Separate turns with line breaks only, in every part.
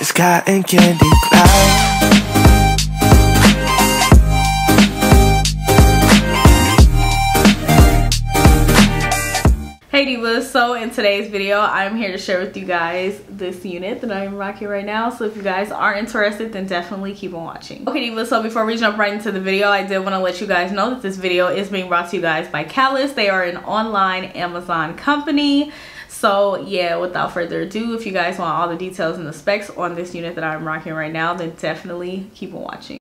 Sky and candy cloud.
Hey divas, so in today's video I'm here to share with you guys this unit that I'm rocking right now. So if you guys are interested, then definitely keep on watching. Okay divas, so before we jump right into the video, I did want to let you guys know that this video is being brought to you guys by Kalyss. They are an online Amazon company. So yeah, without further ado, if you guys want all the details and the specs on this unit that I'm rocking right now, then definitely keep on watching.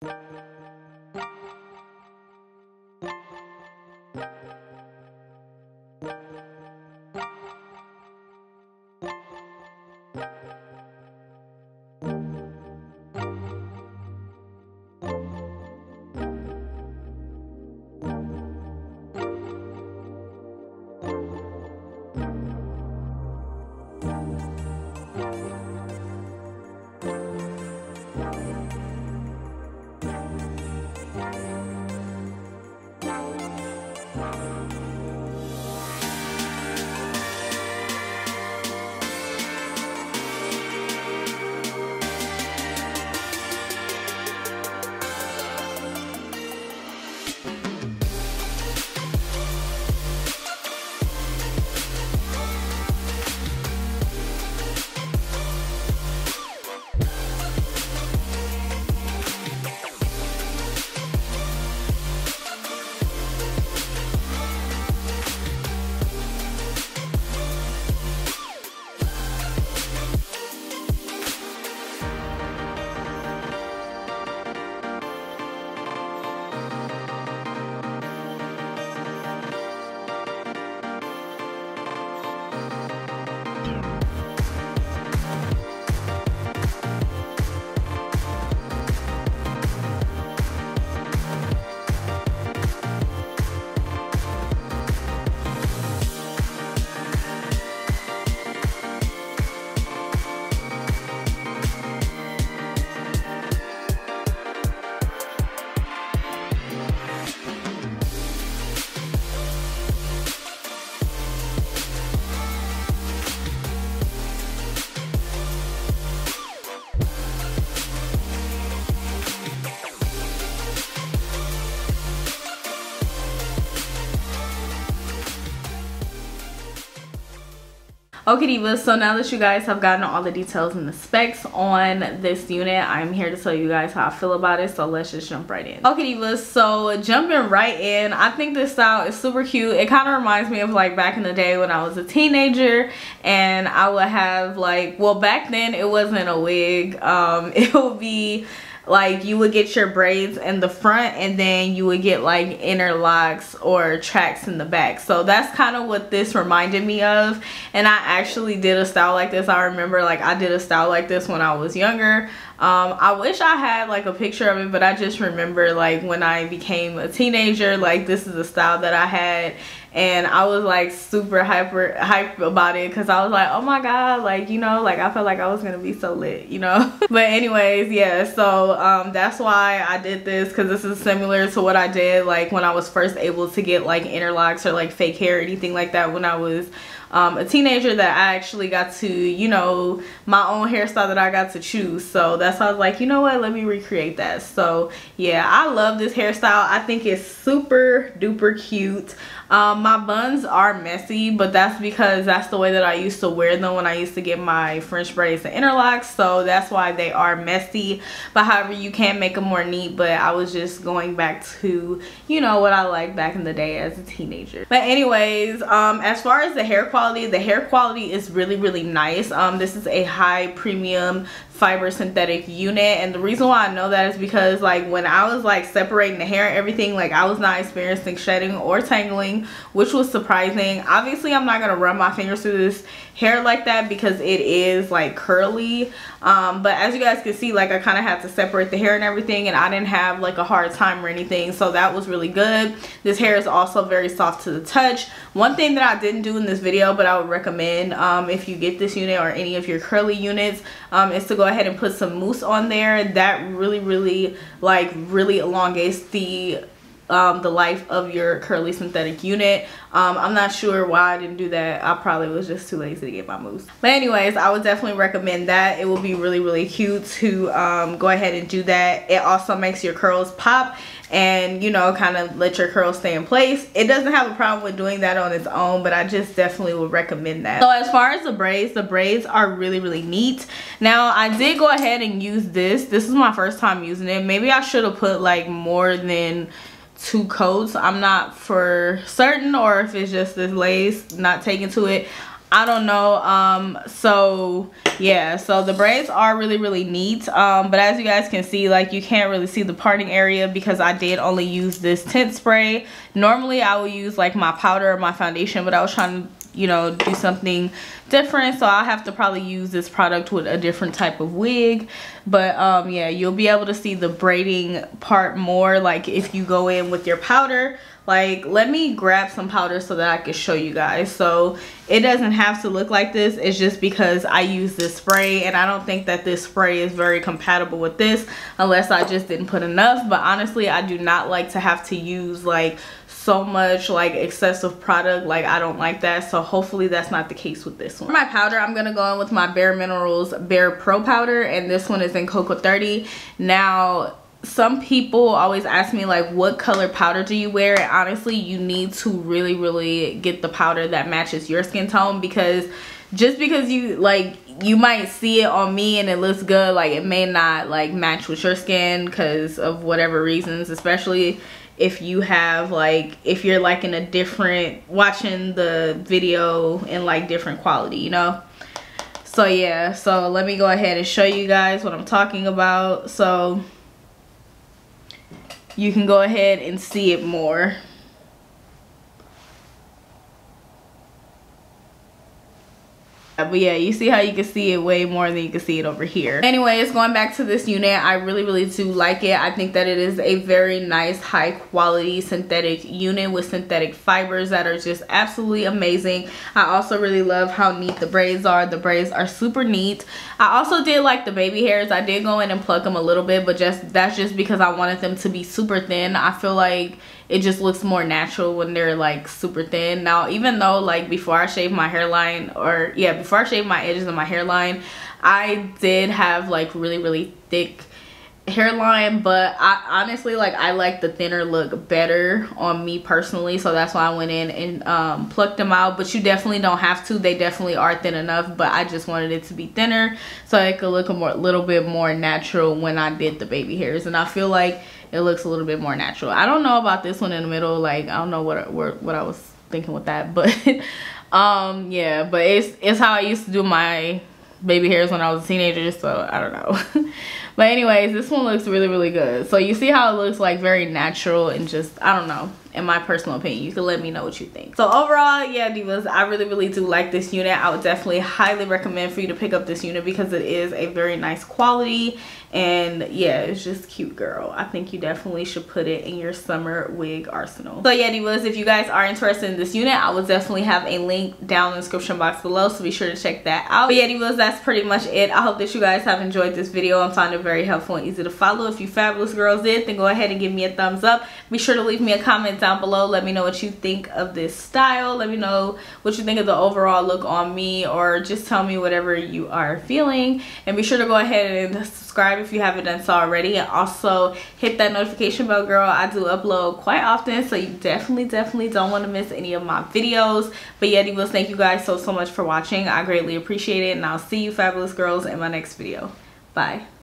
Okay divas, so now that you guys have gotten all the details and the specs on this unit, I'm here to tell you guys how I feel about it, so let's just jump right in. Okay divas, so jumping right in, I think this style is super cute. It kind of reminds me of like back in the day when I was a teenager and I would have like, well back then it wasn't a wig, it would be like you would get your braids in the front and then you would get like interlocks or tracks in the back. So that's kind of what this reminded me of, and I actually did a style like this. I remember like I did a style like this when I was younger. I wish I had like a picture of it, but I just remember like when I became a teenager, like this is the style that I had, and I was like super hype about it because I was like, oh my god, like, you know, like I felt like I was gonna be so lit, you know. But anyways, yeah, so that's why I did this, because this is similar to what I did like when I was first able to get like interlocks or like fake hair or anything like that when I was a teenager, that I actually got to, you know, my own hairstyle that I got to choose. So that's why I was like, you know what, let me recreate that. So yeah, I love this hairstyle. I think it's super duper cute. My buns are messy, but that's because that's the way that I used to wear them when I used to get my French braids and interlocks, so that's why they are messy. But however, you can make them more neat, but I was just going back to, you know, what I liked back in the day as a teenager. But anyways, as far as the hair quality is really nice. This is a high premium fiber synthetic unit, and the reason why I know that is because like when I was like separating the hair and everything, like I was not experiencing shedding or tangling, which was surprising. Obviously I'm not gonna run my fingers through this hair like that because it is like curly, but as you guys can see, like I kind of had to separate the hair and everything, and I didn't have like a hard time or anything, so that was really good. This hair is also very soft to the touch. One thing that I didn't do in this video, but I would recommend if you get this unit or any of your curly units, is to go ahead and put some mousse on there. That really elongates the the life of your curly synthetic unit. I'm not sure why I didn't do that. I probably was just too lazy to get my mousse. But anyways, I would definitely recommend that. It will be really, really cute to go ahead and do that. It also makes your curls pop and, you know, kind of let your curls stay in place. It doesn't have a problem with doing that on its own, but I just definitely would recommend that. So as far as the braids are really, really neat. Now I did go ahead and use this. This is my first time using it. Maybe I should have put like more than 2 coats. I'm not for certain, or if it's just this lace not taken to it, I don't know. So yeah, so the braids are really, really neat. But as you guys can see, like, you can't really see the parting area because I did only use this tint spray. Normally I would use like my powder or my foundation, but I was trying to, you know, do something different, so I have to probably use this product with a different type of wig. But yeah, you'll be able to see the braiding part more, like if you go in with your powder. Like, let me grab some powder so that I can show you guys. So it doesn't have to look like this. It's just because I use this spray, and I don't think that this spray is very compatible with this unless I just didn't put enough. But honestly, I do not like to have to use like so much like excessive product. Like, I don't like that, so hopefully that's not the case with this one. For my powder, I'm gonna go in with my Bare Minerals Bare Pro powder, and this one is in Cocoa 30. Now, some people always ask me like, what color powder do you wear? And honestly, you need to really, really get the powder that matches your skin tone, because just because you like, you might see it on me and it looks good, like it may not like match with your skin because of whatever reasons, especially if you have like, if you're like in a different, watching the video in like different quality, you know. So yeah, so let me go ahead and show you guys what I'm talking about so you can go ahead and see it more. But yeah, you see how you can see it way more than you can see it over here. Anyways, going back to this unit, I really, really do like it. I think that it is a very nice, high quality synthetic unit with synthetic fibers that are just absolutely amazing. I also really love how neat the braids are. The braids are super neat. I also did like the baby hairs. I did go in and pluck them a little bit, but that's just because I wanted them to be super thin. I feel like it just looks more natural when they're like super thin. Now, even though like before I shaved my hairline, or yeah, before I shaved my edges of my hairline, I did have like really, really thick hairline, but I honestly, like, I like the thinner look better on me personally, so that's why I went in and plucked them out. But you definitely don't have to. They definitely are thin enough, but I just wanted it to be thinner so it could look a little bit more natural when I did the baby hairs, and I feel like it looks a little bit more natural. I don't know about this one in the middle, like I don't know what I was thinking with that, but yeah, but it's how I used to do my baby hairs when I was a teenager, so I don't know. But anyways, this one looks really, really good. So you see how it looks like very natural, and just, I don't know, in my personal opinion. You can let me know what you think. So overall, yeah, divas, I really, really do like this unit. I would definitely highly recommend for you to pick up this unit because it is a very nice quality, and yeah, it's just cute, girl. I think you definitely should put it in your summer wig arsenal. So yeah, divas, if you guys are interested in this unit, I will definitely have a link down in the description box below, so be sure to check that out. But yeah, divas, that's pretty much it. I hope that you guys have enjoyed this video and found it very helpful and easy to follow. If you fabulous girls did, then go ahead and give me a thumbs up. Be sure to leave me a comment down below. Let me know what you think of this style. Let me know what you think of the overall look on me, or just tell me whatever you are feeling. And be sure to go ahead and subscribe if you haven't done so already, and also hit that notification bell, girl. I do upload quite often, so you definitely don't want to miss any of my videos. But yeah, divas, thank you guys so much for watching. I greatly appreciate it, and I'll see you fabulous girls in my next video. Bye.